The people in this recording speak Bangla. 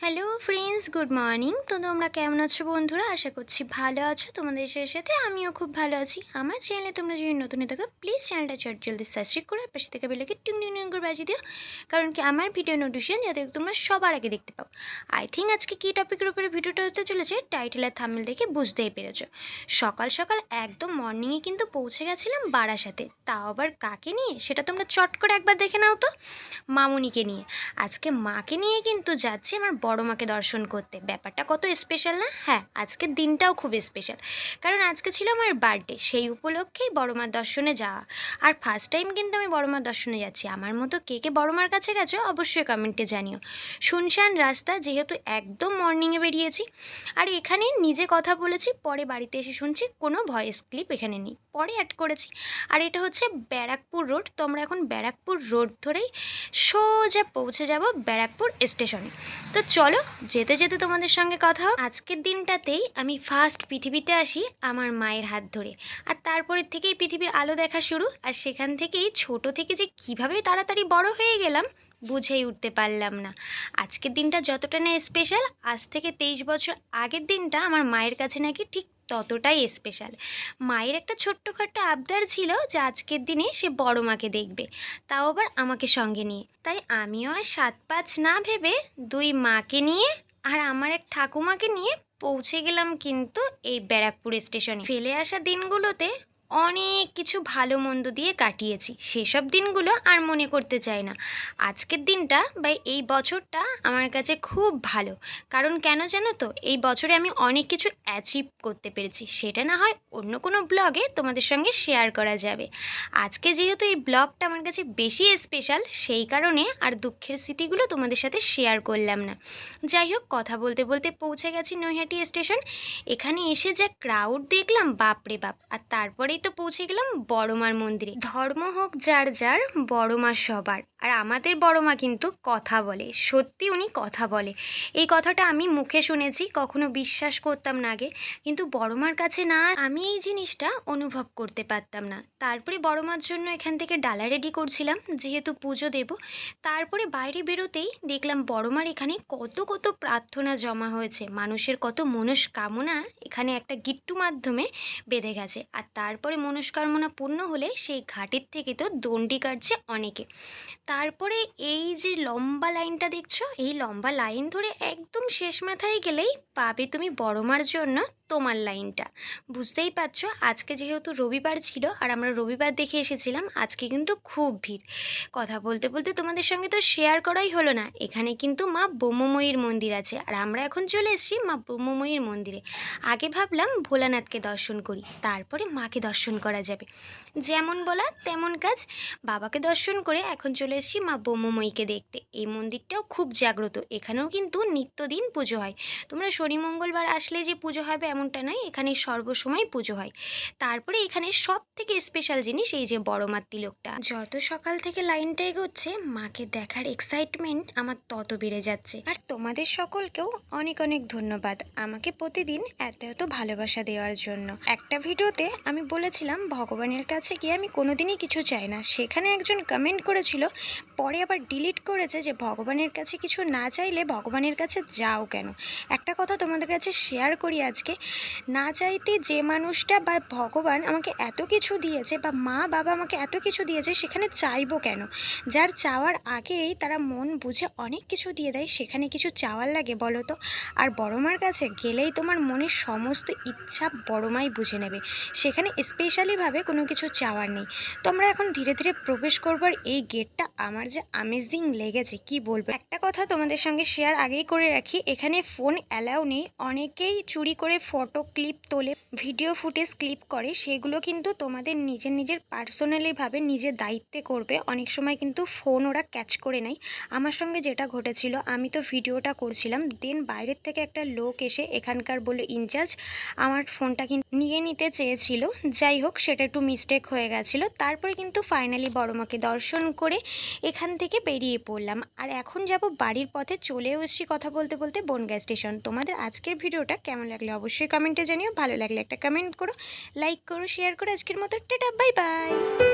Hello friends, good morning. তো তোমরা কেমন আছো বন্ধুরা? আশা করছি ভালো আছো। তোমাদের সাথে আমিও খুব ভালো আছি। আমার চ্যানেলে তোমরা যদি নতুন থাকো প্লিজ চ্যানেলটা জলদি সাবস্ক্রাইব করে পাশে থেকে বেলকে টিং টিং টিং করে বাজিয়ে দিও, কারণ কি আমার ভিডিও নোটিফিকেশন যাতে তোমরা সবার আগে দেখতে পাও। আই থিঙ্ক আজকে কী টপিকের উপরে ভিডিওটা হতে চলেছে টাইটেল আর থাম্বনেল দেখে বুঝতেই পেরেছো। সকাল সকাল একদম মর্নিংয়ে কিন্তু পৌঁছে গেছিলাম বারাসাতে, তাও আবার কাকে নিয়ে সেটা তোমরা চট করে একবার দেখে নাও তো। মামুনিকে নিয়ে। আজকে মাকে নিয়ে কিন্তু যাচ্ছি আমার বড় মাকে দর্শন করতে। ব্যাপারটা কত স্পেশাল না? হ্যাঁ, আজকের দিনটাও খুব স্পেশাল, কারণ আজকে ছিল আমার বার্থডে। সেই উপলক্ষেই বড় মার দর্শনে যাওয়া। আর ফার্স্ট টাইম কিন্তু আমি বড় মার দর্শনে যাচ্ছি। আমার মতো কে কে বড় মার কাছে গেছো অবশ্যই কমেন্টে জানিও। শুনশান রাস্তা, যেহেতু একদম মর্নিংয়ে বেরিয়েছি। আর এখানে নিজে কথা বলেছি, পরে বাড়িতে এসে শুনছি কোনো ভয়েস ক্লিপ এখানে নেই, পরে অ্যাড করেছি। আর এটা হচ্ছে ব্যারাকপুর রোড। তো আমরা এখন ব্যারাকপুর রোড ধরেই সোজা পৌঁছে যাব ব্যারাকপুর স্টেশনে। তো চলো যেতে যেতে তোমাদের সঙ্গে কথা হোক। আজকের দিনটাতেই আমি ফার্স্ট পৃথিবীতে আসি আমার মায়ের হাত ধরে, আর তারপরের থেকেই পৃথিবীর আলো দেখা শুরু। আর সেখান থেকেই ছোট থেকে যে কিভাবে তাড়াতাড়ি বড় হয়ে গেলাম বুঝেই উঠতে পারলাম না। আজকের দিনটা যতটা না স্পেশাল, আজ থেকে 23 বছর আগের দিনটা আমার মায়ের কাছে নাকি ঠিক ততটাই স্পেশাল। মায়ের একটা ছোট্টখাট্টো আবদার ছিল যে আজকের দিনে সে বড় মাকে দেখবে, তাও আবার আমাকে সঙ্গে নিয়ে। তাই আমিও আর 7-5 না ভেবে দুই মাকে নিয়ে আর আমার এক ঠাকুমাকে নিয়ে পৌঁছে গেলাম কিন্তু এই ব্যারাকপুর স্টেশনে। ফেলে আসা দিনগুলোতে অনেক কিছু ভালো মন্দ দিয়ে কাটিয়েছি, সেসব দিনগুলো আর মনে করতে চাই না। আজকের দিনটা বা এই বছরটা আমার কাছে খুব ভালো, কারণ কেন জানো তো, এই বছরে আমি অনেক কিছু অ্যাচিভ করতে পেরেছি। সেটা না হয় অন্য কোনো ব্লগে তোমাদের সঙ্গে শেয়ার করা যাবে। আজকে যেহেতু এই ব্লগটা আমার কাছে বেশি স্পেশাল, সেই কারণে আর দুঃখের স্মৃতিগুলো তোমাদের সাথে শেয়ার করলাম না। যাই হোক, কথা বলতে বলতে পৌঁছে গেছি নৈহাটি স্টেশন। এখানে এসে যা ক্রাউড দেখলাম, বাপরে বাপ। আর তারপরেই তো পৌঁছে গেলাম বড় মার মন্দিরে। ধর্ম হোক যার যার, বড় মা সবার। আর আমাদের বড় মা কিন্তু কথা বলে, সত্যি উনি কথা বলে। এই কথাটা আমি মুখে শুনেছি, কখনো বিশ্বাস করতাম না আগে, কিন্তু বড় মার কাছে না আমি এই জিনিসটা অনুভব করতে পারতাম না। তারপরে বড় মার জন্য এখান থেকে ডালা রেডি করছিলাম, যেহেতু পুজো দেব। তারপরে বাইরে বেরোতেই দেখলাম বড় মার এখানে কত কত প্রার্থনা জমা হয়েছে, মানুষের কত মনস্কামনা এখানে একটা গিট্টু মাধ্যমে বেঁধে গেছে। আর তারপরে মনস্কামনা পূর্ণ হলে সেই ঘাটের থেকে তো দণ্ডি কাটছে অনেকে। তারপরে এই যে লম্বা লাইনটা দেখছো, এই লম্বা লাইন ধরে একদম শেষ মাথায় গেলেই পাবে তুমি বড় মার জন্য তোমার লাইনটা। বুঝতেই পারছো, আজকে যেহেতু রবিবার ছিল আর আমরা রবিবার দেখে এসেছিলাম, আজকে কিন্তু খুব ভিড়। কথা বলতে বলতে তোমাদের সঙ্গে তো শেয়ার করাই হলো না, এখানে কিন্তু মা ব্রহ্মময়ীর মন্দির আছে। আর আমরা এখন চলে এসেছি মা ব্রহ্মময়ীর মন্দিরে। আগে ভাবলাম ভোলানাথকে দর্শন করি, তারপরে মাকে দর্শন করা যাবে। যেমন বলা তেমন কাজ। বাবাকে দর্শন করে এখন চলে এসেছি মা ব্রহ্মময়ীকে দেখতে। এই মন্দিরটাও খুব জাগ্রত, এখানেও কিন্তু নিত্যদিন পুজো হয়। তোমরা শনি মঙ্গলবার আসলে যে পুজো হবে এমনটা নয়, এখানে সর্বসময় পুজো হয়। তারপরে এখানে সব থেকে স্পেশাল জিনিস এই যে বড় মার তিলকটা। যত সকাল থেকে লাইনটা এগোচ্ছে, মাকে দেখার এক্সাইটমেন্ট আমার তত বেড়ে যাচ্ছে। আর তোমাদের সকলকেও অনেক অনেক ধন্যবাদ আমাকে প্রতিদিন এত এত ভালোবাসা দেওয়ার জন্য। একটা ভিডিওতে আমি বলেছিলাম ভগবানের কাছে গিয়ে আমি কোনোদিনই কিছু চাই না, সেখানে একজন কমেন্ট করেছিল, পরে আবার ডিলিট করেছে যে ভগবানের কাছে কিছু না চাইলে ভগবানের কাছে যাও কেন। একটা কথা তোমাদের কাছে শেয়ার করি আজকে, না চাইতে যে মানুষটা বা ভগবান আমাকে এত কিছু দিয়েছে বা মা বাবা আমাকে এত কিছু দিয়েছে, সেখানে চাইবো কেন? যার চাওয়ার আগেই তারা মন বুঝে অনেক কিছু দিয়ে দেয়, সেখানে কিছু চাওয়ার লাগে বলো তো? আর বড় মার কাছে গেলেই তোমার মনের সমস্ত ইচ্ছা বড় মাই বুঝে নেবে, সেখানে স্পেশালিভাবে কোনো কিছু চাওয়ার নেই। তোমরা এখন ধীরে ধীরে প্রবেশ করবার এই গেটটা আমার যে আমেজিং লেগেছে কি বলবো। একটা কথা তোমাদের সঙ্গে শেয়ার আগেই করে রাখি, এখানে ফোন অ্যালাউ নেই। অনেকেই চুরি করে ফটো ক্লিপ তোলে, ভিডিও ফুটেজ ক্লিপ করে, সেগুলো কিন্তু তোমাদের নিজের নিজের পার্সোনালিভাবে নিজের দায়িত্বে করবে। অনেক সময় কিন্তু ফোন ওরা ক্যাচ করে নেয়। আমার সঙ্গে যেটা ঘটেছিল, আমি তো ভিডিওটা করছিলাম, দেন বাইরের থেকে একটা লোক এসে এখানকার বলে ইনচার্জ আমার ফোনটা কিন্তু নিয়ে নিতে চেয়েছিল। যাই হোক, সেটা একটু মিস্টেক হয়ে গেছিলো। তারপরে কিন্তু ফাইনালি বড় মাকে দর্শন করে এখান থেকে বেরিয়ে পড়লাম। আর এখন যাব বাড়ির পথে, চলেও এসেছি কথা বলতে বলতে বনগাঁ স্টেশন। তোমাদের আজকের ভিডিওটা কেমন লাগলে অবশ্যই কমেন্টে জানিও। ভালো লাগলে একটা কমেন্ট করো, লাইক করো, শেয়ার করো। আজকের মতো টাটা, বাই বাই।